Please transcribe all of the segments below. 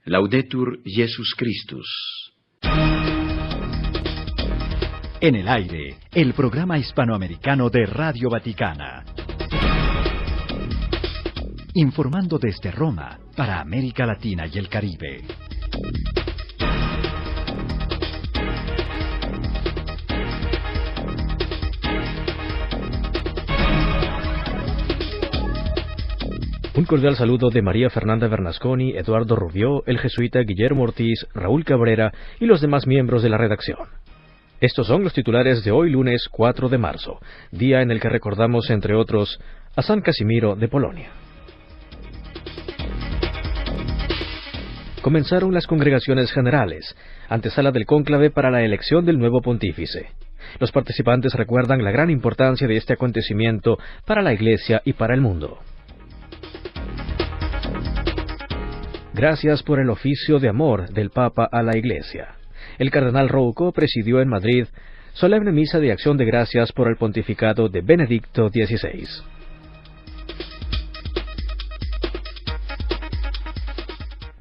Laudetur Jesus Christus. En el aire, el programa hispanoamericano de Radio Vaticana. Informando desde Roma para América Latina y el Caribe. Un cordial saludo de María Fernanda Bernasconi, Eduardo Rubió, el jesuita Guillermo Ortiz, Raúl Cabrera y los demás miembros de la redacción. Estos son los titulares de hoy lunes 4 de marzo, día en el que recordamos, entre otros, a San Casimiro de Polonia. Comenzaron las congregaciones generales, antesala del cónclave para la elección del nuevo pontífice. Los participantes recuerdan la gran importancia de este acontecimiento para la Iglesia y para el mundo. Gracias por el oficio de amor del Papa a la Iglesia. El cardenal Rouco presidió en Madrid solemne misa de acción de gracias por el pontificado de Benedicto XVI.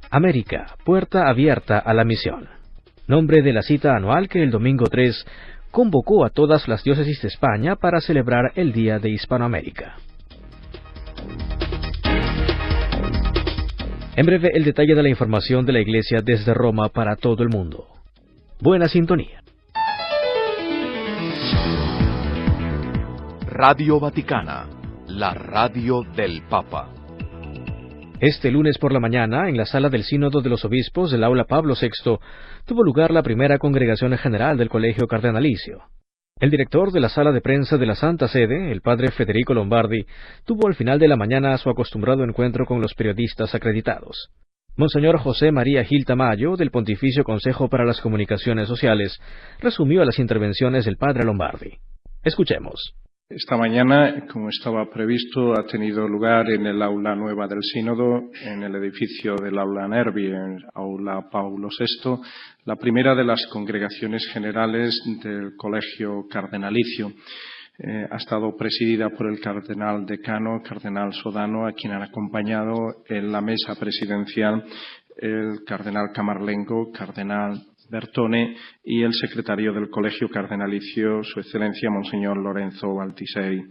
América, puerta abierta a la misión. Nombre de la cita anual que el domingo 3 convocó a todas las diócesis de España para celebrar el Día de Hispanoamérica. En breve, el detalle de la información de la Iglesia desde Roma para todo el mundo. Buena sintonía. Radio Vaticana, la radio del Papa. Este lunes por la mañana, en la sala del Sínodo de los Obispos del Aula Pablo VI, tuvo lugar la primera congregación general del Colegio Cardenalicio. El director de la sala de prensa de la Santa Sede, el padre Federico Lombardi, tuvo al final de la mañana su acostumbrado encuentro con los periodistas acreditados. Monseñor José María Gil Tamayo, del Pontificio Consejo para las Comunicaciones Sociales, resumió las intervenciones del padre Lombardi. Escuchemos. Esta mañana, como estaba previsto, ha tenido lugar en el aula nueva del Sínodo, en el edificio del aula Nervi, en el aula Paulo VI, la primera de las congregaciones generales del Colegio Cardenalicio. Ha estado presidida por el cardenal decano, cardenal Sodano, a quien han acompañado en la mesa presidencial el cardenal Camarlengo, cardenal Bertone y el secretario del Colegio Cardenalicio, Su Excelencia Monseñor Lorenzo Baltiseri.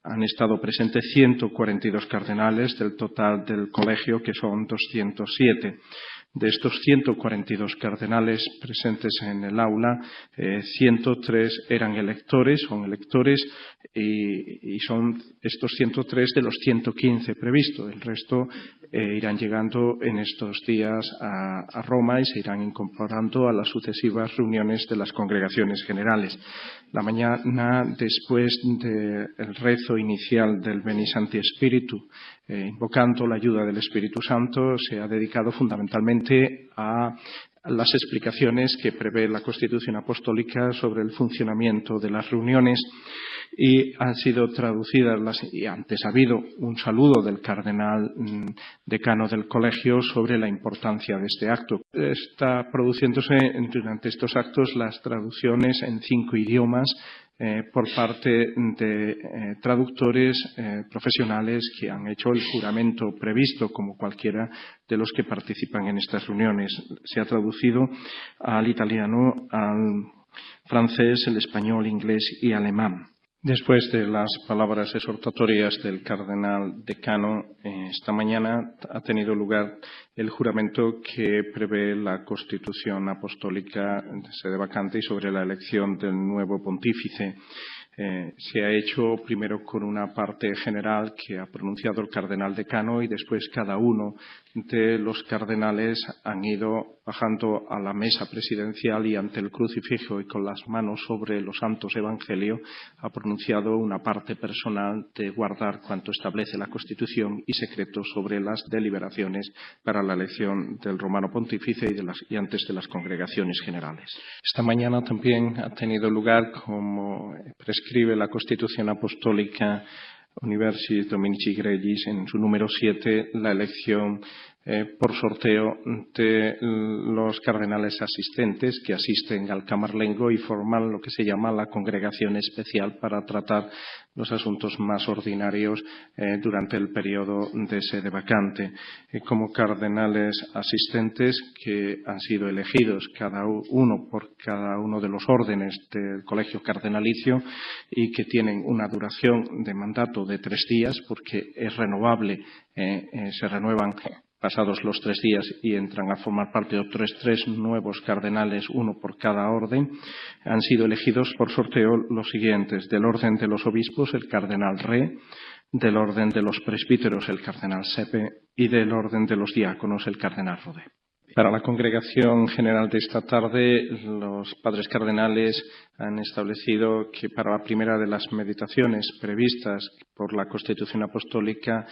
Han estado presentes 142 cardenales del total del colegio, que son 207. De estos 142 cardenales presentes en el aula, 103 eran electores, son electores, y son estos 103 de los 115 previstos. El resto irán llegando en estos días a Roma y se irán incorporando a las sucesivas reuniones de las congregaciones generales. La mañana, después del rezo inicial del Veni Sancti Spiritu, invocando la ayuda del Espíritu Santo, se ha dedicado fundamentalmente a las explicaciones que prevé la Constitución Apostólica sobre el funcionamiento de las reuniones, y han sido traducidas y antes ha habido un saludo del cardenal decano del colegio sobre la importancia de este acto. Está produciéndose durante estos actos las traducciones en 5 idiomas por parte de traductores profesionales que han hecho el juramento previsto, como cualquiera de los que participan en estas reuniones. Se ha traducido al italiano, al francés, el español, inglés y alemán. Después de las palabras exhortatorias del cardenal decano, esta mañana ha tenido lugar el juramento que prevé la Constitución Apostólica de sede vacante y sobre la elección del nuevo pontífice. Se ha hecho primero con una parte general que ha pronunciado el cardenal decano, y después cada uno de los cardenales han ido bajando a la mesa presidencial y ante el crucifijo y con las manos sobre los santos evangelios ha pronunciado una parte personal de guardar cuanto establece la Constitución y secreto sobre las deliberaciones para la elección del romano pontífice y antes de las congregaciones generales. Esta mañana también ha tenido lugar, como prescribe la Constitución Apostólica Universis Dominici Gregis, en su número 7, la elección por sorteo de los cardenales asistentes que asisten al Camarlengo y forman lo que se llama la congregación especial para tratar los asuntos más ordinarios durante el periodo de sede vacante. Como cardenales asistentes que han sido elegidos cada uno por cada uno de los órdenes del Colegio Cardenalicio y que tienen una duración de mandato de 3 días porque es renovable, se renuevan pasados los 3 días y entran a formar parte de otros 3 nuevos cardenales, uno por cada orden, han sido elegidos por sorteo los siguientes: del orden de los obispos, el cardenal Re; del orden de los presbíteros, el cardenal Sepe; y del orden de los diáconos, el cardenal Rodé. Para la congregación general de esta tarde, los padres cardenales han establecido que para la primera de las meditaciones previstas por la Constitución Apostólica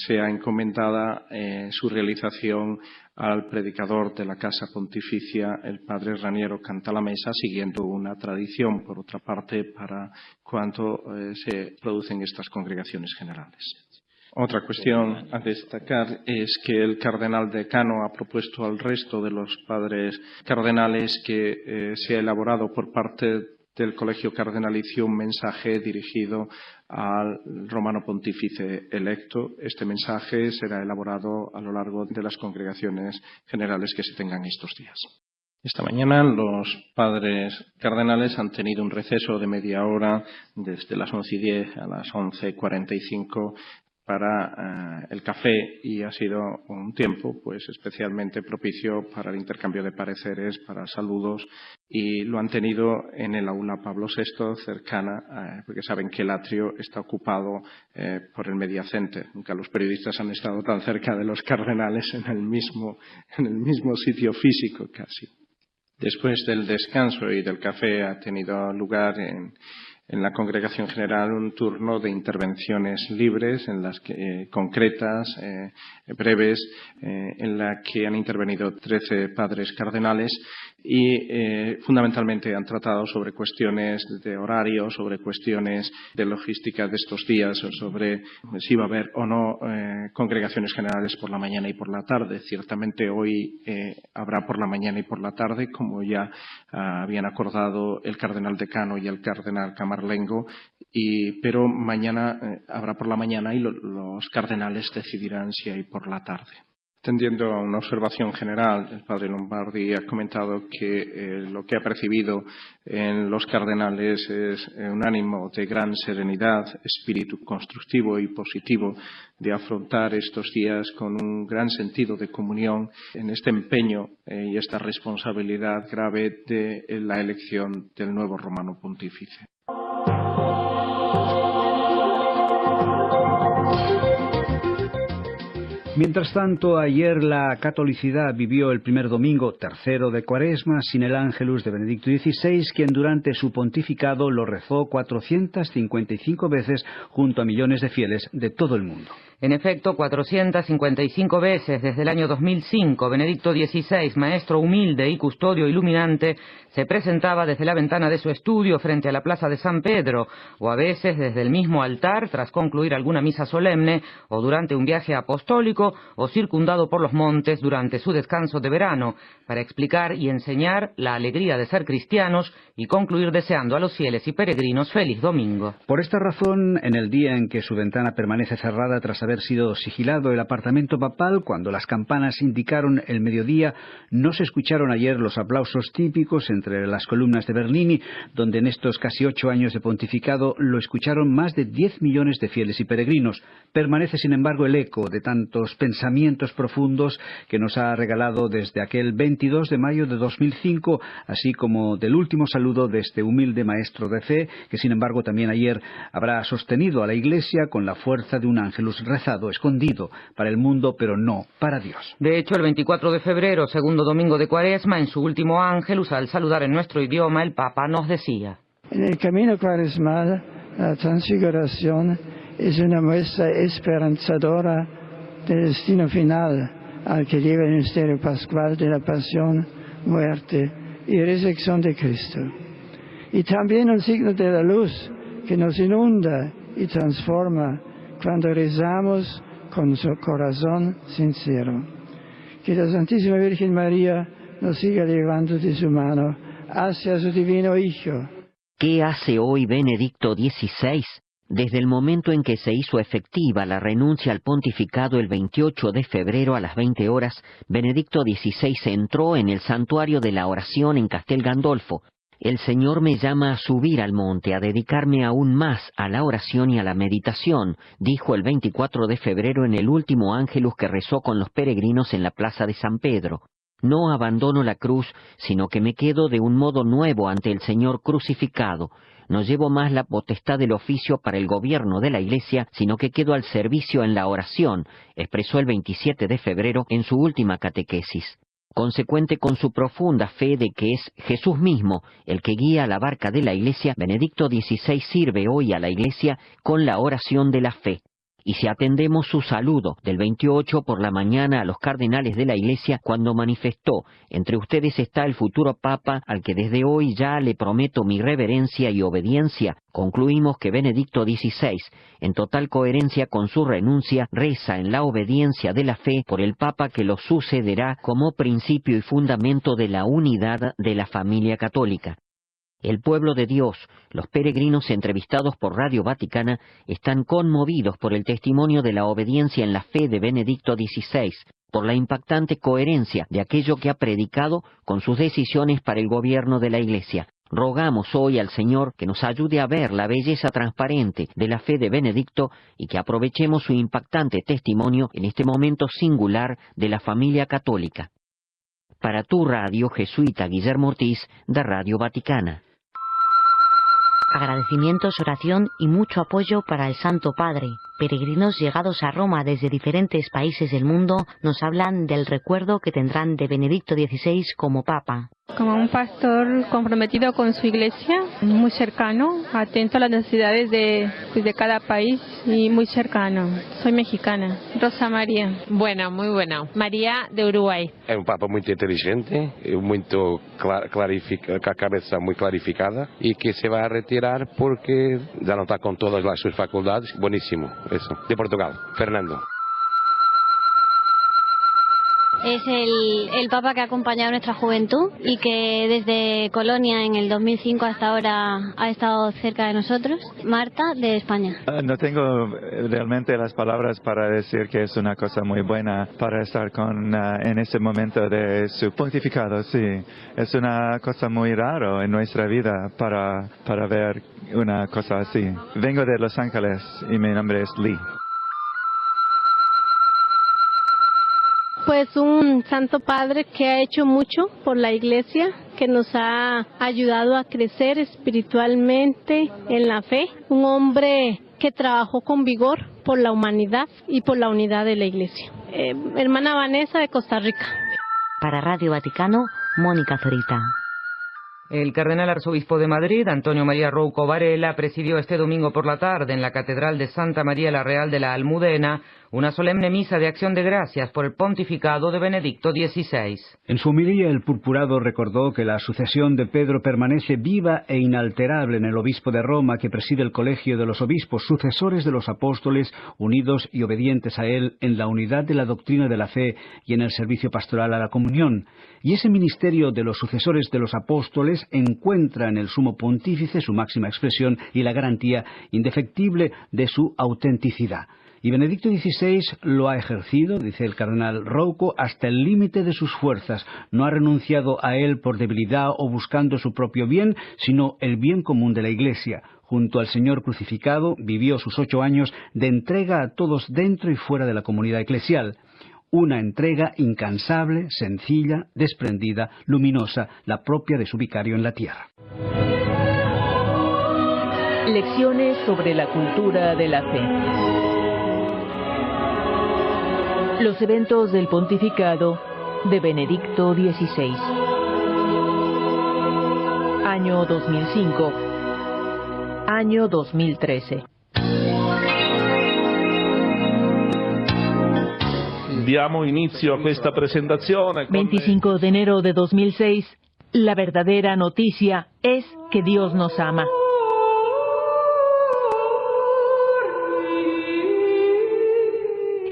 sea encomendada su realización al predicador de la Casa Pontificia, el padre Raniero Cantalamessa, siguiendo una tradición, por otra parte, para cuando se producen estas congregaciones generales. Otra cuestión a destacar es que el cardenal decano ha propuesto al resto de los padres cardenales que sea elaborado por parte del Colegio Cardenalicio un mensaje dirigido al romano pontífice electo. Este mensaje será elaborado a lo largo de las congregaciones generales que se tengan estos días. Esta mañana los padres cardenales han tenido un receso de media hora desde las 11:10 a las 11:45 para el café, y ha sido un tiempo pues especialmente propicio para el intercambio de pareceres, para saludos, y lo han tenido en el aula Pablo VI cercana, porque saben que el atrio está ocupado por el Media Center. Nunca los periodistas han estado tan cerca de los cardenales en el mismo sitio físico casi. Después del descanso y del café ha tenido lugar en la Congregación General un turno de intervenciones libres, en las que, concretas, breves, en la que han intervenido 13 padres cardenales y fundamentalmente han tratado sobre cuestiones de horario, sobre cuestiones de logística de estos días, sobre si va a haber o no congregaciones generales por la mañana y por la tarde. Ciertamente hoy habrá por la mañana y por la tarde, como ya habían acordado el cardenal decano y el cardenal Camarlengo, pero mañana habrá por la mañana y los cardenales decidirán si hay por la tarde. Tendiendo a una observación general, el padre Lombardi ha comentado que lo que ha percibido en los cardenales es un ánimo de gran serenidad, espíritu constructivo y positivo de afrontar estos días con un gran sentido de comunión en este empeño y esta responsabilidad grave de la elección del nuevo romano pontífice. Mientras tanto, ayer la catolicidad vivió el primer domingo tercero de Cuaresma sin el Ángelus de Benedicto XVI, quien durante su pontificado lo rezó 455 veces junto a millones de fieles de todo el mundo. En efecto, 455 veces desde el año 2005, Benedicto XVI, maestro humilde y custodio iluminante, se presentaba desde la ventana de su estudio frente a la plaza de San Pedro, o a veces desde el mismo altar tras concluir alguna misa solemne, o durante un viaje apostólico, o circundado por los montes durante su descanso de verano, para explicar y enseñar la alegría de ser cristianos y concluir deseando a los fieles y peregrinos feliz domingo. Por esta razón, en el día en que su ventana permanece cerrada tras haber sido sigilado el apartamento papal, cuando las campanas indicaron el mediodía, no se escucharon ayer los aplausos típicos entre las columnas de Bernini, donde en estos casi 8 años de pontificado lo escucharon más de 10 millones de fieles y peregrinos. Permanece, sin embargo, el eco de tantos pensamientos profundos que nos ha regalado desde aquel 22 de mayo de 2005, así como del último saludo de este humilde maestro de fe, que sin embargo también ayer habrá sostenido a la Iglesia con la fuerza de un ángelus rezado, escondido para el mundo, pero no para Dios. De hecho, el 24 de febrero, segundo domingo de Cuaresma, en su último ángelus, al saludar en nuestro idioma, el Papa nos decía: En el camino cuaresmal, la transfiguración es una muestra esperanzadora del destino final al que lleva el misterio pascual de la pasión, muerte y resurrección de Cristo. Y también un signo de la luz que nos inunda y transforma cuando rezamos con su corazón sincero. que la Santísima Virgen María nos siga llevando de su mano hacia su divino Hijo. ¿Qué hace hoy Benedicto XVI? Desde el momento en que se hizo efectiva la renuncia al pontificado el 28 de febrero a las 20 horas, Benedicto XVI entró en el santuario de la oración en Castel Gandolfo. El Señor me llama a subir al monte, a dedicarme aún más a la oración y a la meditación, dijo el 24 de febrero en el último Ángelus que rezó con los peregrinos en la plaza de San Pedro. No abandono la cruz, sino que me quedo de un modo nuevo ante el Señor crucificado. No llevo más la potestad del oficio para el gobierno de la Iglesia, sino que quedo al servicio en la oración, expresó el 27 de febrero en su última catequesis. Consecuente con su profunda fe de que es Jesús mismo el que guía la barca de la Iglesia, Benedicto XVI sirve hoy a la Iglesia con la oración de la fe. Y si atendemos su saludo del 28 por la mañana a los cardenales de la Iglesia cuando manifestó: entre ustedes está el futuro Papa al que desde hoy ya le prometo mi reverencia y obediencia, concluimos que Benedicto XVI, en total coherencia con su renuncia, reza en la obediencia de la fe por el Papa que lo sucederá como principio y fundamento de la unidad de la familia católica. El pueblo de Dios, los peregrinos entrevistados por Radio Vaticana, están conmovidos por el testimonio de la obediencia en la fe de Benedicto XVI, por la impactante coherencia de aquello que ha predicado con sus decisiones para el gobierno de la Iglesia. Rogamos hoy al Señor que nos ayude a ver la belleza transparente de la fe de Benedicto y que aprovechemos su impactante testimonio en este momento singular de la familia católica. Para tu radio jesuita Guillermo Ortiz, de Radio Vaticana. Agradecimientos, oración y mucho apoyo para el Santo Padre. Peregrinos llegados a Roma desde diferentes países del mundo nos hablan del recuerdo que tendrán de Benedicto XVI como Papa. Como un pastor comprometido con su iglesia, muy cercano, atento a las necesidades de cada país y muy cercano. Soy mexicana. Rosa María. Buena, muy buena. María, de Uruguay. É um Papa muito inteligente, muito com a cabeça muito clarificada e que se vai retirar porque já não está com todas as suas faculdades. Buenísimo, eso. De Portugal, Fernando. Es el Papa que ha acompañado a nuestra juventud y que desde Colonia en el 2005 hasta ahora ha estado cerca de nosotros. Marta, de España. No tengo realmente las palabras para decir que es una cosa muy buena para estar en este momento de su pontificado, sí. Es una cosa muy rara en nuestra vida para ver una cosa así. Vengo de Los Ángeles y mi nombre es Lee. Pues un Santo Padre que ha hecho mucho por la Iglesia, que nos ha ayudado a crecer espiritualmente en la fe. Un hombre que trabajó con vigor por la humanidad y por la unidad de la Iglesia. Hermana Vanessa, de Costa Rica. Para Radio Vaticano, Mónica Zorita. El cardenal arzobispo de Madrid, Antonio María Rouco Varela, presidió este domingo por la tarde en la Catedral de Santa María la Real de la Almudena una solemne misa de acción de gracias por el pontificado de Benedicto XVI. En su homilía, el purpurado recordó que la sucesión de Pedro permanece viva e inalterable en el obispo de Roma, que preside el colegio de los obispos, sucesores de los apóstoles, unidos y obedientes a él en la unidad de la doctrina de la fe y en el servicio pastoral a la comunión. Y ese ministerio de los sucesores de los apóstoles encuentra en el sumo pontífice su máxima expresión y la garantía indefectible de su autenticidad. Y Benedicto XVI lo ha ejercido, dice el cardenal Rouco, hasta el límite de sus fuerzas. No ha renunciado a él por debilidad o buscando su propio bien, sino el bien común de la Iglesia. Junto al Señor crucificado, vivió sus 8 años de entrega a todos dentro y fuera de la comunidad eclesial. Una entrega incansable, sencilla, desprendida, luminosa, la propia de su vicario en la tierra. Lecciones sobre la cultura de la fe. Los eventos del pontificado de Benedicto XVI. Año 2005. Año 2013. Diamo inizio a questa presentazione. 25 de enero de 2006. La verdadera noticia es que Dios nos ama.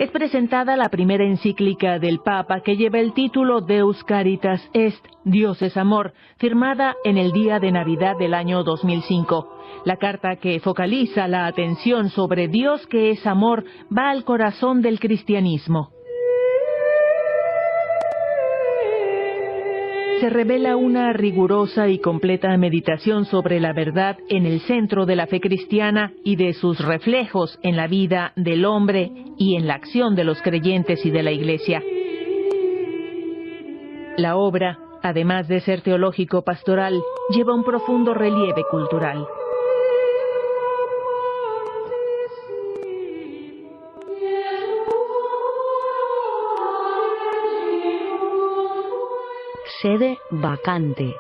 es presentada la primera encíclica del Papa que lleva el título Deus Caritas Est, Dios es Amor, firmada en el día de Navidad del año 2005. La carta, que focaliza la atención sobre Dios que es amor, va al corazón del cristianismo. Se revela una rigurosa y completa meditación sobre la verdad en el centro de la fe cristiana y de sus reflejos en la vida del hombre y en la acción de los creyentes y de la Iglesia. La obra, además de ser teológico-pastoral, lleva un profundo relieve cultural. Sede vacante.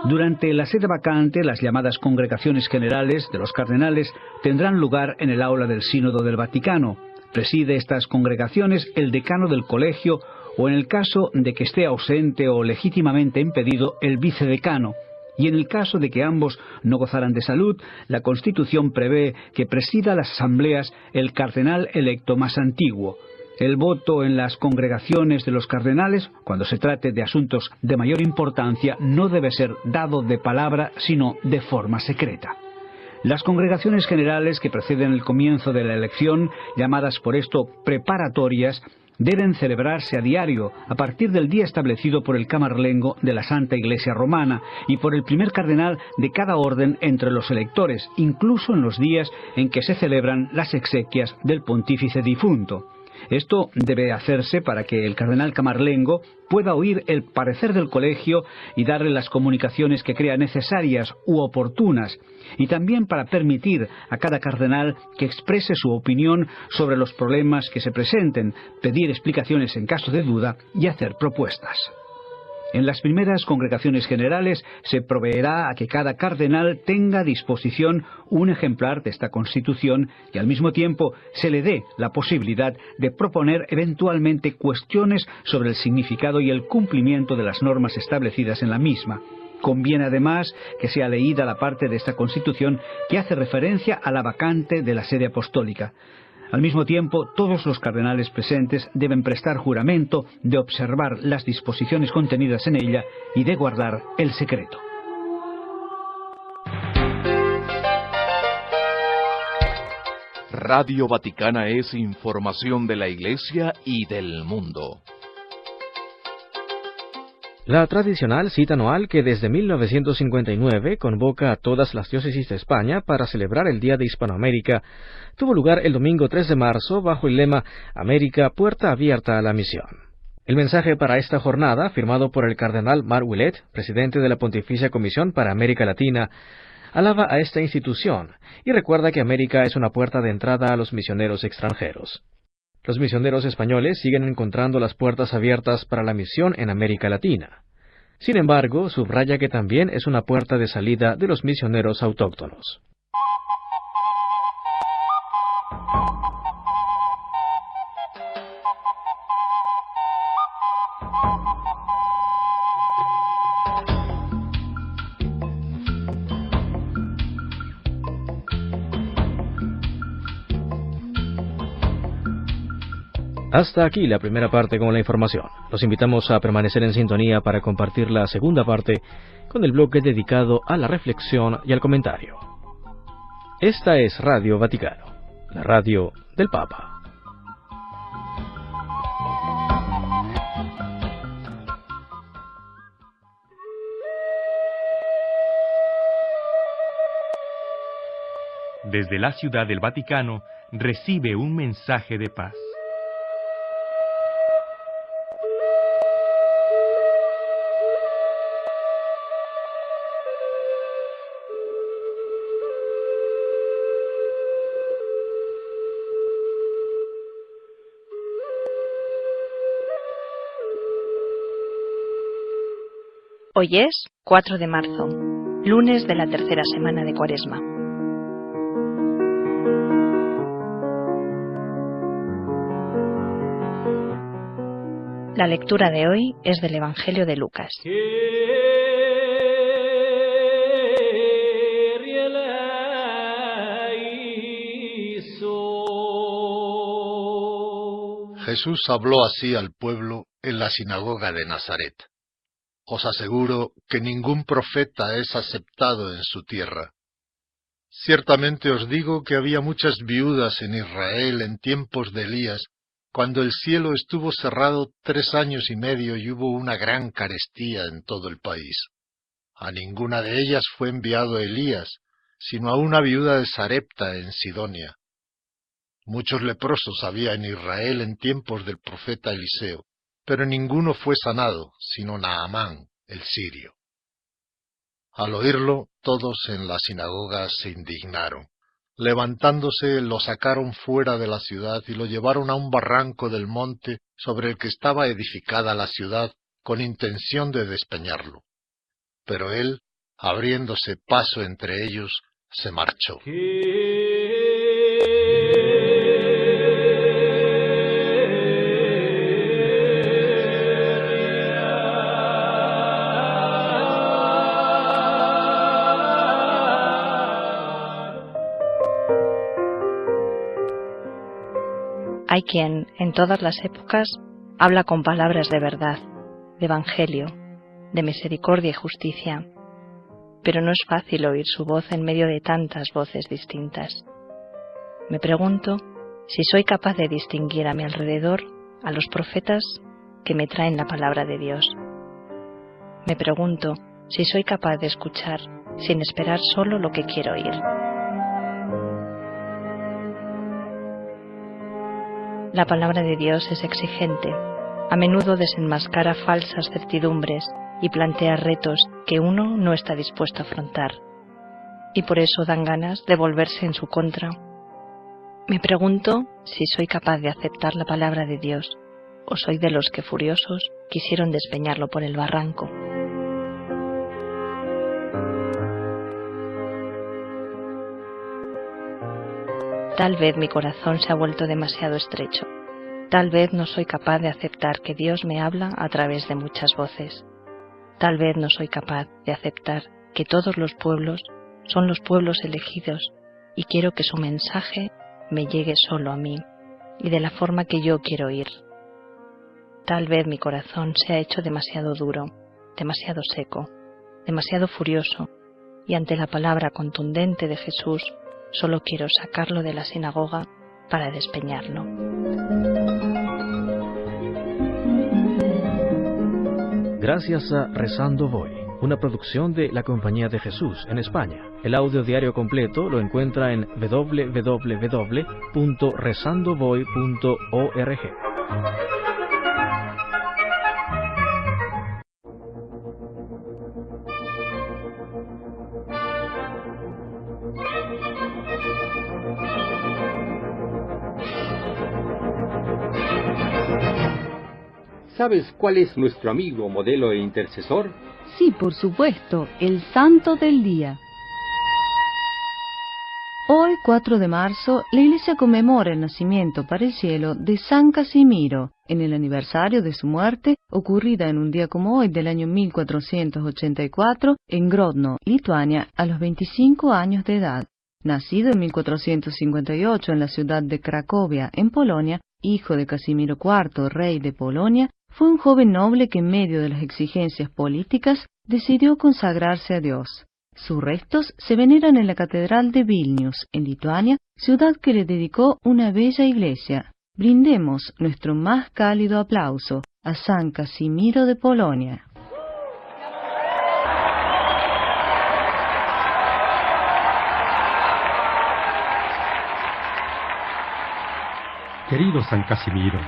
Durante la sede vacante, las llamadas congregaciones generales de los cardenales tendrán lugar en el aula del Sínodo del Vaticano. Preside estas congregaciones el decano del colegio o, en el caso de que esté ausente o legítimamente impedido, el vicedecano. Y en el caso de que ambos no gozaran de salud, la Constitución prevé que presida las asambleas el cardenal electo más antiguo. El voto en las congregaciones de los cardenales, cuando se trate de asuntos de mayor importancia, no debe ser dado de palabra, sino de forma secreta. Las congregaciones generales que preceden el comienzo de la elección, llamadas por esto preparatorias, deben celebrarse a diario, a partir del día establecido por el camarlengo de la Santa Iglesia Romana y por el primer cardenal de cada orden entre los electores, incluso en los días en que se celebran las exequias del pontífice difunto. Esto debe hacerse para que el cardenal camarlengo pueda oír el parecer del colegio y darle las comunicaciones que crea necesarias u oportunas, y también para permitir a cada cardenal que exprese su opinión sobre los problemas que se presenten, pedir explicaciones en caso de duda y hacer propuestas. En las primeras congregaciones generales se proveerá a que cada cardenal tenga a disposición un ejemplar de esta Constitución y al mismo tiempo se le dé la posibilidad de proponer eventualmente cuestiones sobre el significado y el cumplimiento de las normas establecidas en la misma. Conviene además que sea leída la parte de esta Constitución que hace referencia a la vacante de la sede apostólica. Al mismo tiempo, todos los cardenales presentes deben prestar juramento de observar las disposiciones contenidas en ella y de guardar el secreto. Radio Vaticana es información de la Iglesia y del mundo. La tradicional cita anual que desde 1959 convoca a todas las diócesis de España para celebrar el Día de Hispanoamérica tuvo lugar el domingo 3 de marzo bajo el lema América, puerta abierta a la misión. El mensaje para esta jornada, firmado por el cardenal Marc Ouellet, presidente de la Pontificia Comisión para América Latina, alaba a esta institución y recuerda que América es una puerta de entrada a los misioneros extranjeros. Los misioneros españoles siguen encontrando las puertas abiertas para la misión en América Latina. Sin embargo, subraya que también es una puerta de salida de los misioneros autóctonos. Hasta aquí la primera parte con la información. Los invitamos a permanecer en sintonía para compartir la segunda parte con el bloque dedicado a la reflexión y al comentario. Esta es Radio Vaticano, la radio del Papa. Desde la Ciudad del Vaticano recibe un mensaje de paz. Hoy es 4 de marzo, lunes de la tercera semana de Cuaresma. La lectura de hoy es del Evangelio de Lucas. Jesús habló así al pueblo en la sinagoga de Nazaret. Os aseguro que ningún profeta es aceptado en su tierra. Ciertamente os digo que había muchas viudas en Israel en tiempos de Elías, cuando el cielo estuvo cerrado 3 años y medio y hubo una gran carestía en todo el país. A ninguna de ellas fue enviado Elías, sino a una viuda de Sarepta en Sidonia. Muchos leprosos había en Israel en tiempos del profeta Eliseo, pero ninguno fue sanado, sino Naamán, el sirio. Al oírlo, todos en la sinagoga se indignaron. Levantándose, lo sacaron fuera de la ciudad y lo llevaron a un barranco del monte sobre el que estaba edificada la ciudad, con intención de despeñarlo. Pero él, abriéndose paso entre ellos, se marchó. Hay quien, en todas las épocas, habla con palabras de verdad, de evangelio, de misericordia y justicia, pero no es fácil oír su voz en medio de tantas voces distintas. Me pregunto si soy capaz de distinguir a mi alrededor a los profetas que me traen la palabra de Dios. Me pregunto si soy capaz de escuchar sin esperar solo lo que quiero oír. La palabra de Dios es exigente, a menudo desenmascara falsas certidumbres y plantea retos que uno no está dispuesto a afrontar, y por eso dan ganas de volverse en su contra. Me pregunto si soy capaz de aceptar la palabra de Dios, o soy de los que furiosos quisieron despeñarlo por el barranco. Tal vez mi corazón se ha vuelto demasiado estrecho. Tal vez no soy capaz de aceptar que Dios me habla a través de muchas voces. Tal vez no soy capaz de aceptar que todos los pueblos son los pueblos elegidos y quiero que su mensaje me llegue solo a mí y de la forma que yo quiero oír. Tal vez mi corazón se ha hecho demasiado duro, demasiado seco, demasiado furioso y ante la palabra contundente de Jesús solo quiero sacarlo de la sinagoga para despeñarlo. Gracias a Rezando Voy, una producción de la Compañía de Jesús en España. El audio diario completo lo encuentra en www.rezandovoy.org. ¿Sabes cuál es nuestro amigo, modelo e intercesor? Sí, por supuesto, el Santo del Día. Hoy, 4 de marzo, la Iglesia conmemora el nacimiento para el cielo de San Casimiro, en el aniversario de su muerte, ocurrida en un día como hoy del año 1484, en Grodno, Lituania, a los 25 años de edad. Nacido en 1458 en la ciudad de Cracovia, en Polonia, hijo de Casimiro IV, rey de Polonia, fue un joven noble que en medio de las exigencias políticas decidió consagrarse a Dios. Sus restos se veneran en la Catedral de Vilnius, en Lituania, ciudad que le dedicó una bella iglesia. Brindemos nuestro más cálido aplauso a San Casimiro de Polonia. Querido San Casimiro,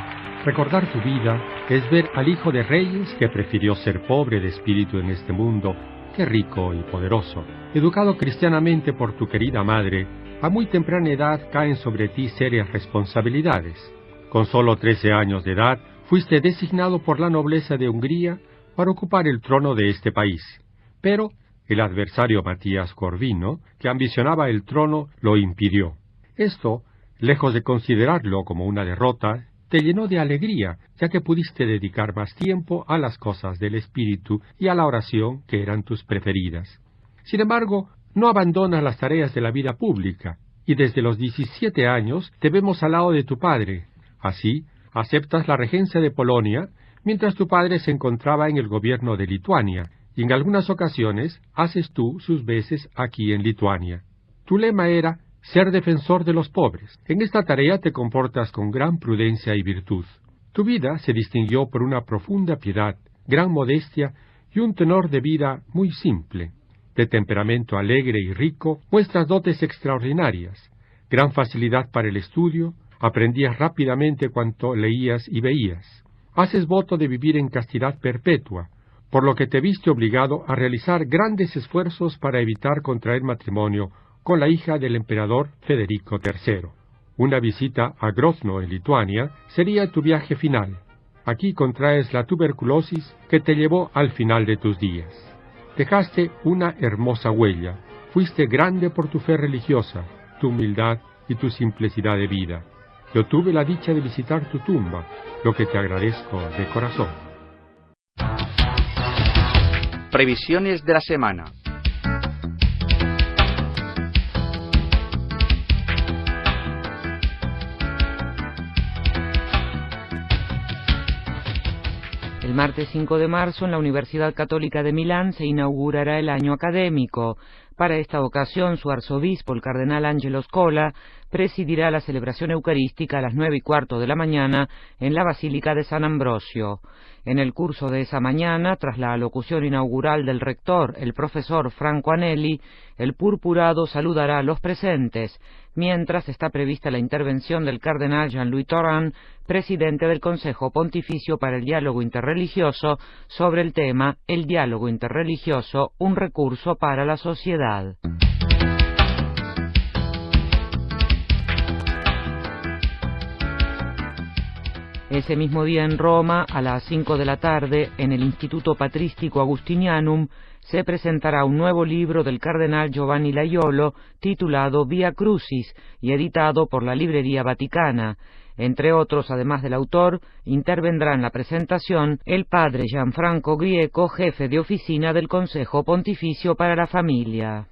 recordar tu vida es ver al Hijo de Reyes que prefirió ser pobre de espíritu en este mundo que rico y poderoso. Educado cristianamente por tu querida madre, a muy temprana edad caen sobre ti serias responsabilidades. Con solo 13 años de edad, fuiste designado por la nobleza de Hungría para ocupar el trono de este país. Pero el adversario Matías Corvino, que ambicionaba el trono, lo impidió. Esto, lejos de considerarlo como una derrota, te llenó de alegría, ya que pudiste dedicar más tiempo a las cosas del espíritu y a la oración, que eran tus preferidas. Sin embargo, no abandonas las tareas de la vida pública, y desde los 17 años te vemos al lado de tu padre. Así, Aceptas la regencia de Polonia, mientras tu padre se encontraba en el gobierno de Lituania, y en algunas ocasiones haces tú sus veces aquí en Lituania. Tu lema era ser defensor de los pobres. En esta tarea te comportas con gran prudencia y virtud. Tu vida se distinguió por una profunda piedad, gran modestia y un tenor de vida muy simple. De temperamento alegre y rico, muestras dotes extraordinarias, gran facilidad para el estudio, aprendías rápidamente cuanto leías y veías. Haces voto de vivir en castidad perpetua, por lo que te viste obligado a realizar grandes esfuerzos para evitar contraer matrimonio con la hija del emperador Federico III. Una visita a Grozno, en Lituania, sería tu viaje final. Aquí contraes la tuberculosis que te llevó al final de tus días. Dejaste una hermosa huella. Fuiste grande por tu fe religiosa, tu humildad y tu simplicidad de vida. Yo tuve la dicha de visitar tu tumba, lo que te agradezco de corazón. Previsiones de la semana. El martes 5 de marzo en la Universidad Católica de Milán se inaugurará el año académico. Para esta ocasión, su arzobispo, el cardenal Angelo Scola, presidirá la celebración eucarística a las 9:15 de la mañana en la Basílica de San Ambrosio. En el curso de esa mañana, tras la alocución inaugural del rector, el profesor Franco Anelli, el purpurado saludará a los presentes, mientras está prevista la intervención del cardenal Jean-Louis Tauran, presidente del Consejo Pontificio para el Diálogo Interreligioso, sobre el tema El diálogo interreligioso, un recurso para la sociedad. Ese mismo día en Roma, a las 5 de la tarde, en el Instituto Patrístico Agustinianum, se presentará un nuevo libro del cardenal Giovanni Laiolo, titulado Via Crucis, y editado por la Librería Vaticana. Entre otros, además del autor, intervendrá en la presentación el padre Gianfranco Grieco, jefe de oficina del Consejo Pontificio para la Familia.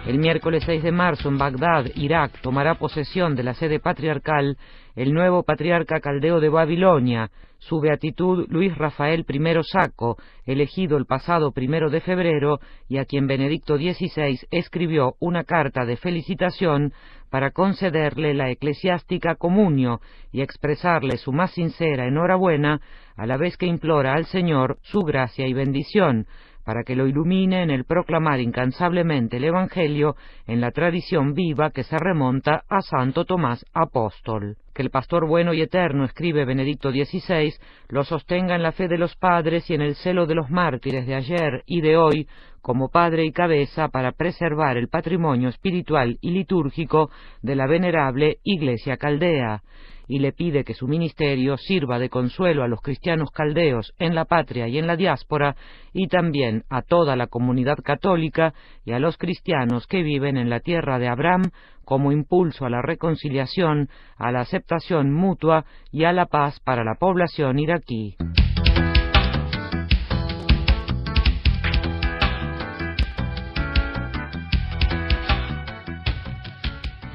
El miércoles 6 de marzo en Bagdad, Irak, tomará posesión de la sede patriarcal el nuevo patriarca caldeo de Babilonia, su beatitud Luis Rafael I Sacco, elegido el pasado 1 de febrero y a quien Benedicto XVI escribió una carta de felicitación para concederle la eclesiástica comunio y expresarle su más sincera enhorabuena, a la vez que implora al Señor su gracia y bendición, para que lo ilumine en el proclamar incansablemente el Evangelio en la tradición viva que se remonta a Santo Tomás Apóstol. Que el pastor bueno y eterno, escribe Benedicto XVI, lo sostenga en la fe de los padres y en el celo de los mártires de ayer y de hoy, como padre y cabeza para preservar el patrimonio espiritual y litúrgico de la venerable Iglesia caldea, y le pide que su ministerio sirva de consuelo a los cristianos caldeos en la patria y en la diáspora, y también a toda la comunidad católica y a los cristianos que viven en la tierra de Abraham, como impulso a la reconciliación, a la aceptación mutua y a la paz para la población iraquí.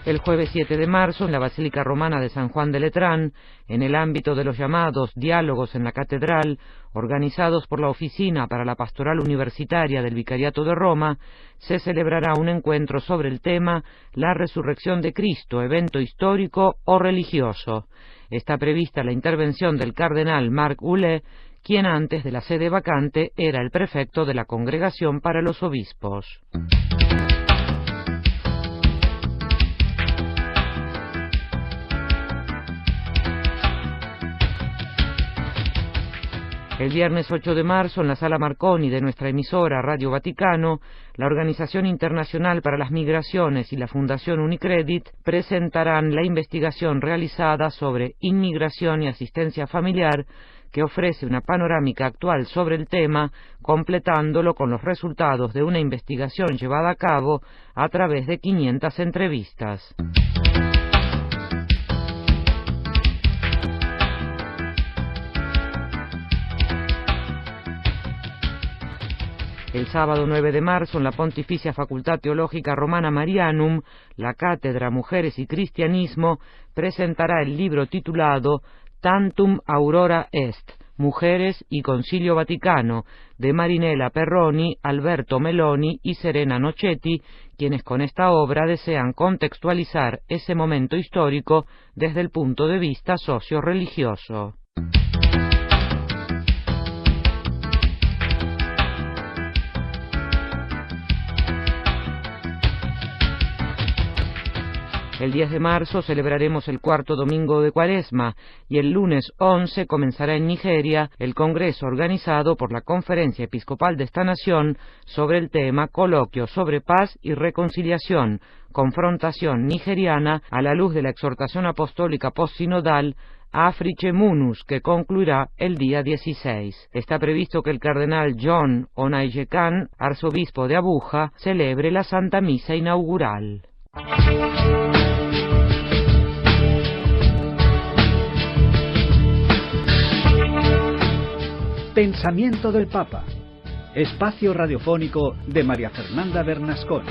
El jueves 7 de marzo, en la Basílica Romana de San Juan de Letrán, en el ámbito de los llamados diálogos en la Catedral, organizados por la Oficina para la Pastoral Universitaria del Vicariato de Roma, se celebrará un encuentro sobre el tema La Resurrección de Cristo, evento histórico o religioso. Está prevista la intervención del cardenal Marc Hullet, quien antes de la sede vacante era el prefecto de la Congregación para los Obispos. El viernes 8 de marzo, en la Sala Marconi de nuestra emisora Radio Vaticano, la Organización Internacional para las Migraciones y la Fundación Unicredit presentarán la investigación realizada sobre inmigración y asistencia familiar, que ofrece una panorámica actual sobre el tema, completándolo con los resultados de una investigación llevada a cabo a través de 500 entrevistas. El sábado 9 de marzo, en la Pontificia Facultad Teológica Romana Marianum, la Cátedra Mujeres y Cristianismo presentará el libro titulado Tantum Aurora Est, Mujeres y Concilio Vaticano, de Marinella Perroni, Alberto Meloni y Serena Nocetti, quienes con esta obra desean contextualizar ese momento histórico desde el punto de vista socio-religioso. El 10 de marzo celebraremos el cuarto domingo de Cuaresma y el lunes 11 comenzará en Nigeria el congreso organizado por la Conferencia Episcopal de esta nación sobre el tema Coloquio sobre paz y reconciliación, confrontación nigeriana a la luz de la exhortación apostólica postsinodal Afriche Munus, que concluirá el día 16. Está previsto que el cardenal John Onaiyekan, arzobispo de Abuja, celebre la Santa Misa inaugural. Pensamiento del Papa. Espacio radiofónico de María Fernanda Bernasconi.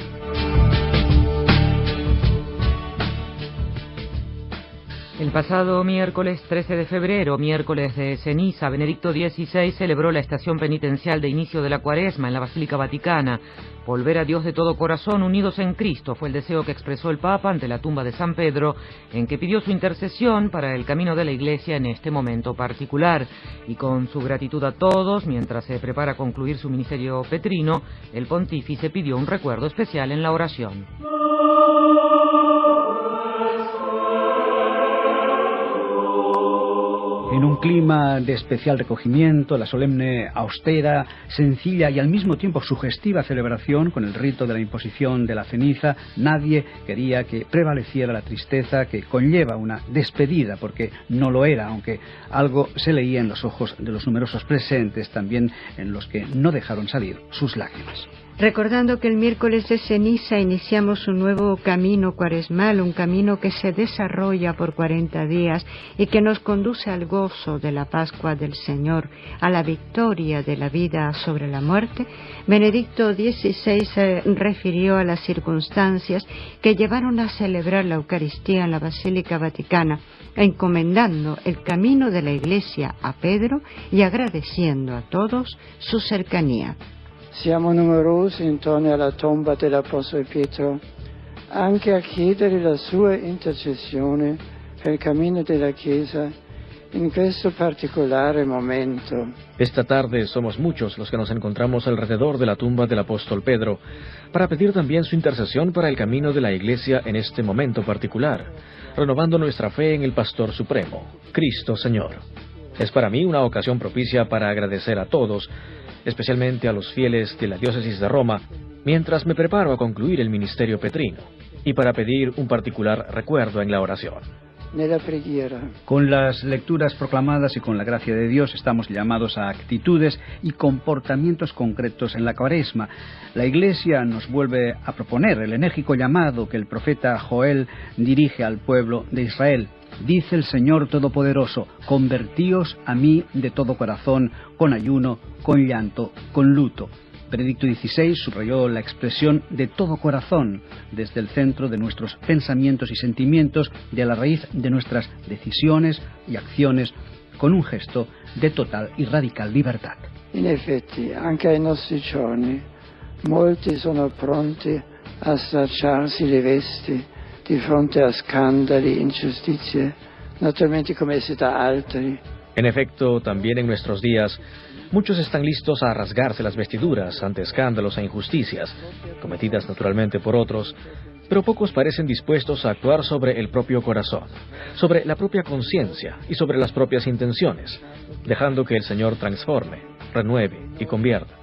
El pasado miércoles 13 de febrero, miércoles de ceniza, Benedicto XVI celebró la estación penitencial de inicio de la Cuaresma en la Basílica Vaticana. Volver a Dios de todo corazón, unidos en Cristo, fue el deseo que expresó el Papa ante la tumba de San Pedro, en que pidió su intercesión para el camino de la Iglesia en este momento particular. Y con su gratitud a todos, mientras se prepara a concluir su ministerio petrino, el pontífice pidió un recuerdo especial en la oración. En un clima de especial recogimiento, la solemne, austera, sencilla y al mismo tiempo sugestiva celebración con el rito de la imposición de la ceniza, nadie quería que prevaleciera la tristeza que conlleva una despedida, porque no lo era, aunque algo se leía en los ojos de los numerosos presentes, también en los que no dejaron salir sus lágrimas. Recordando que el miércoles de ceniza iniciamos un nuevo camino cuaresmal, un camino que se desarrolla por 40 días y que nos conduce al gozo de la Pascua del Señor, a la victoria de la vida sobre la muerte, Benedicto XVI se refirió a las circunstancias que llevaron a celebrar la Eucaristía en la Basílica Vaticana, encomendando el camino de la Iglesia a Pedro y agradeciendo a todos su cercanía. Siamo numerosi intorno alla tomba dell'Apostolo Pietro, anche a chiedere la sua intercessione per il cammino della Chiesa in questo particolare momento. Esta tarde somos muchos los que nos encontramos alrededor de la tumba del apóstol Pedro, para pedir también su intercesión para el camino de la Iglesia en este momento particular, renovando nuestra fe en el Pastor Supremo, Cristo Señor. Es para mí una ocasión propicia para agradecer a todos, especialmente a los fieles de la diócesis de Roma, mientras me preparo a concluir el ministerio petrino, y para pedir un particular recuerdo en la oración. Con las lecturas proclamadas y con la gracia de Dios estamos llamados a actitudes y comportamientos concretos en la Cuaresma. La Iglesia nos vuelve a proponer el enérgico llamado que el profeta Joel dirige al pueblo de Israel. Dice el Señor Todopoderoso: convertíos a mí de todo corazón, con ayuno, con llanto, con luto. Benedicto XVI subrayó la expresión de todo corazón desde el centro de nuestros pensamientos y sentimientos y a la raíz de nuestras decisiones y acciones, con un gesto de total y radical libertad. In effetti, anche ai nostri giorni, molti sono pronti a stracciarsi le vesti di fronte a scandali, ingiustizie, naturalmente commessi da altri. En efecto, también en nuestros días, muchos están listos a rasgarse las vestiduras ante escándalos e injusticias, cometidas naturalmente por otros, pero pocos parecen dispuestos a actuar sobre el propio corazón, sobre la propia conciencia y sobre las propias intenciones, dejando que el Señor transforme, renueve y convierta.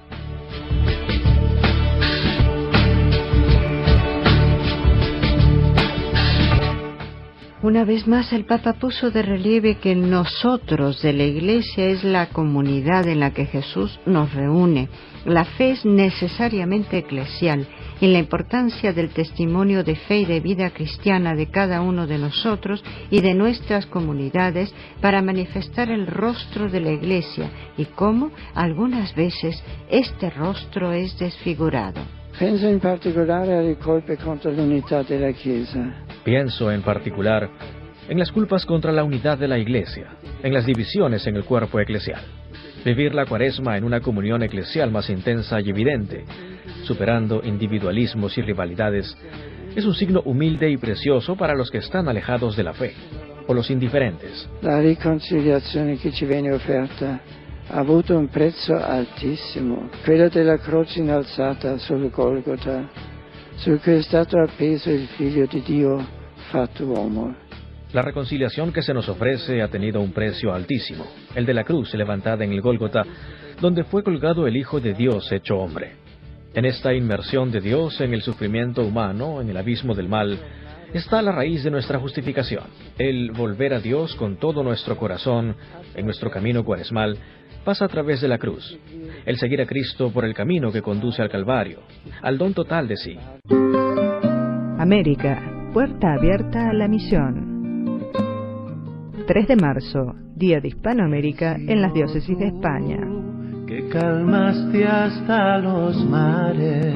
Una vez más, el Papa puso de relieve que nosotros de la Iglesia es la comunidad en la que Jesús nos reúne. La fe es necesariamente eclesial, en la importancia del testimonio de fe y de vida cristiana de cada uno de nosotros y de nuestras comunidades para manifestar el rostro de la Iglesia y cómo algunas veces este rostro es desfigurado. Penso in particolare alle colpe contro l'unità della Chiesa. Pienso en particular en las culpas contra la unidad de la Iglesia, en las divisiones en el cuerpo eclesial. Vivir la Cuaresma en una comunión eclesial más intensa y evidente, superando individualismos y rivalidades, es un signo humilde y precioso para los que están alejados de la fe, o los indiferentes. La riconciliazione che ci viene offerta ha avuto un prezzo altissimo, quello della croce innalzata sul Golgota, su cui è stato appeso il Figlio di Dio fatto uomo. La reconciliación que se nos ofrece ha tenido un precio altísimo, el de la cruz levantada en el Gólgota, donde fue colgado el Hijo de Dios hecho hombre. En esta inmersión de Dios en el sufrimiento humano, en el abismo del mal, está la raíz de nuestra justificación, el volver a Dios con todo nuestro corazón en nuestro camino cuaresmal, pasa a través de la cruz, el seguir a Cristo por el camino que conduce al Calvario, al don total de sí. América, puerta abierta a la misión. 3 de marzo, Día de Hispanoamérica en las diócesis de España. Que calmaste hasta los mares,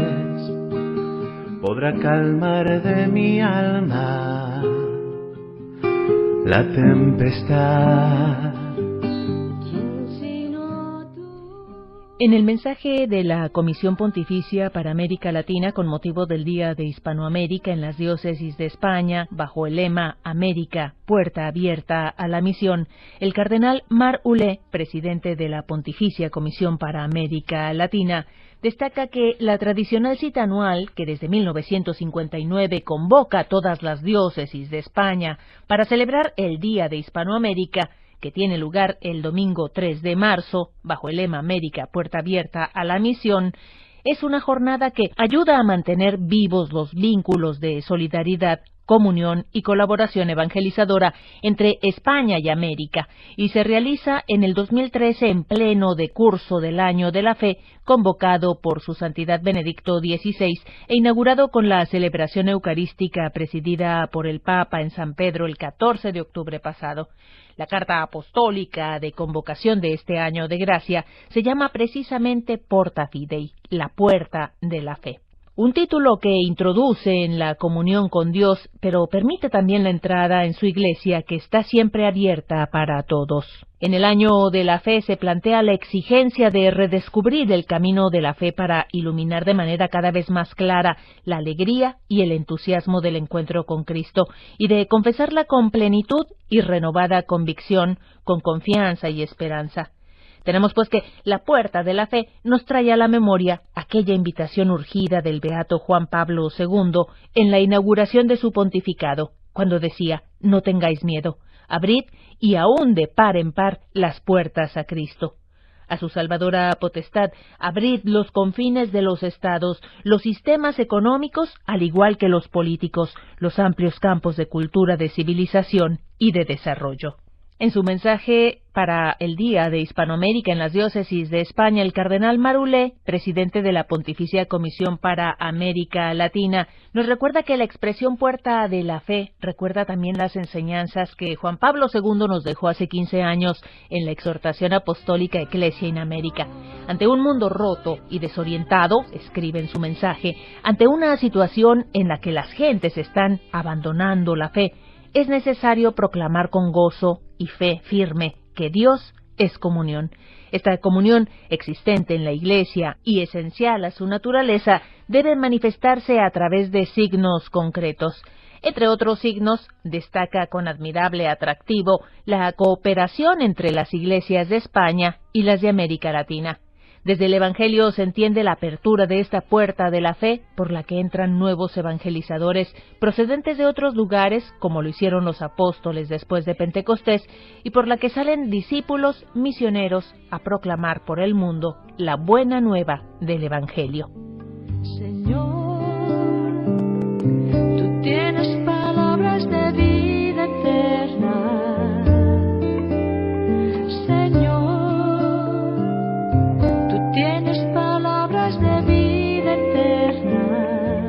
podrá calmar de mi alma la tempestad. En el mensaje de la Comisión Pontificia para América Latina con motivo del Día de Hispanoamérica en las diócesis de España, bajo el lema América, puerta abierta a la misión, el cardenal Mar Ulé, presidente de la Pontificia Comisión para América Latina, destaca que la tradicional cita anual, que desde 1959 convoca a todas las diócesis de España para celebrar el Día de Hispanoamérica, que tiene lugar el domingo 3 de marzo, bajo el lema América, puerta abierta a la misión, es una jornada que ayuda a mantener vivos los vínculos de solidaridad, comunión y colaboración evangelizadora entre España y América, y se realiza en el 2013 en pleno decurso del Año de la Fe, convocado por Su Santidad Benedicto XVI e inaugurado con la celebración eucarística presidida por el Papa en San Pedro el 14 de octubre pasado. La carta apostólica de convocación de este año de gracia se llama precisamente Porta Fidei, la puerta de la fe. Un título que introduce en la comunión con Dios, pero permite también la entrada en su iglesia, que está siempre abierta para todos. En el año de la fe se plantea la exigencia de redescubrir el camino de la fe para iluminar de manera cada vez más clara la alegría y el entusiasmo del encuentro con Cristo, y de confesarla con plenitud y renovada convicción, con confianza y esperanza. Tenemos pues que la puerta de la fe nos trae a la memoria aquella invitación urgida del beato Juan Pablo II en la inauguración de su pontificado, cuando decía: no tengáis miedo, abrid y aún de par en par las puertas a Cristo. A su salvadora potestad, abrid los confines de los estados, los sistemas económicos, al igual que los políticos, los amplios campos de cultura, de civilización y de desarrollo. En su mensaje para el Día de Hispanoamérica en las diócesis de España, el cardenal Mar Ulé, presidente de la Pontificia Comisión para América Latina, nos recuerda que la expresión puerta de la fe recuerda también las enseñanzas que Juan Pablo II nos dejó hace 15 años en la exhortación apostólica Ecclesia in America. Ante un mundo roto y desorientado, escribe en su mensaje, ante una situación en la que las gentes están abandonando la fe, es necesario proclamar con gozo y fe firme que Dios es comunión. Esta comunión existente en la Iglesia y esencial a su naturaleza debe manifestarse a través de signos concretos. Entre otros signos, destaca con admirable atractivo la cooperación entre las iglesias de España y las de América Latina. Desde el Evangelio se entiende la apertura de esta puerta de la fe por la que entran nuevos evangelizadores procedentes de otros lugares, como lo hicieron los apóstoles después de Pentecostés, y por la que salen discípulos misioneros a proclamar por el mundo la buena nueva del Evangelio. Señor, tú tienes palabras de vida eterna. Tienes palabras de vida eterna.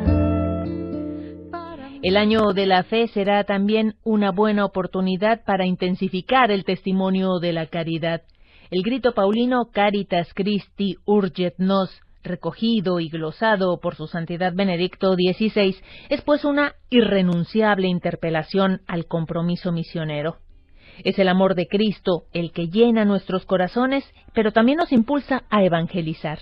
El año de la fe será también una buena oportunidad para intensificar el testimonio de la caridad. El grito paulino Caritas Christi Urget Nos, recogido y glosado por su santidad Benedicto XVI, es pues una irrenunciable interpelación al compromiso misionero. Es el amor de Cristo el que llena nuestros corazones, pero también nos impulsa a evangelizar.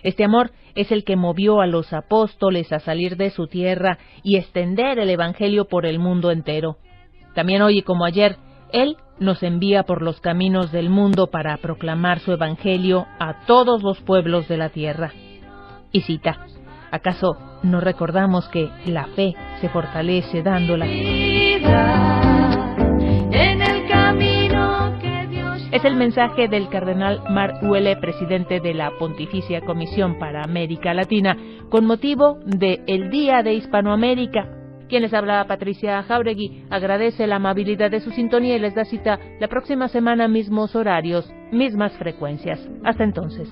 Este amor es el que movió a los apóstoles a salir de su tierra y extender el Evangelio por el mundo entero. También hoy y como ayer, Él nos envía por los caminos del mundo para proclamar su Evangelio a todos los pueblos de la tierra. Y cita, ¿acaso no recordamos que la fe se fortalece dando la vida en el camino que Dios... Es el mensaje del cardenal Mark Uele, presidente de la Pontificia Comisión para América Latina, con motivo del Día de Hispanoamérica. Quien les habla, Patricia Jáuregui, agradece la amabilidad de su sintonía y les da cita la próxima semana, mismos horarios, mismas frecuencias. Hasta entonces.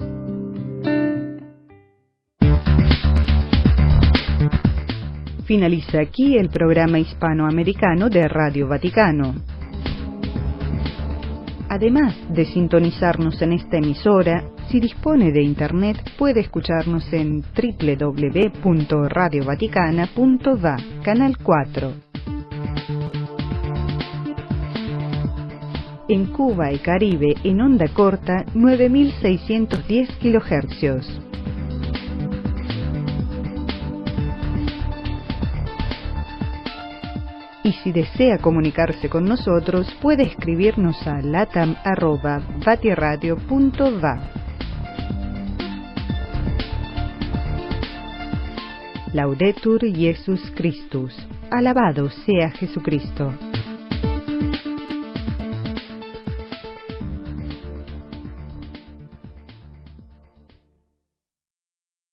Finaliza aquí el programa hispanoamericano de Radio Vaticano. Además de sintonizarnos en esta emisora, si dispone de Internet puede escucharnos en www.radiovaticana.va, Canal 4. En Cuba y Caribe en onda corta 9610 kHz. Y si desea comunicarse con nosotros, puede escribirnos a latam@vatiradio.va. Laudetur Jesus Christus. Alabado sea Jesucristo.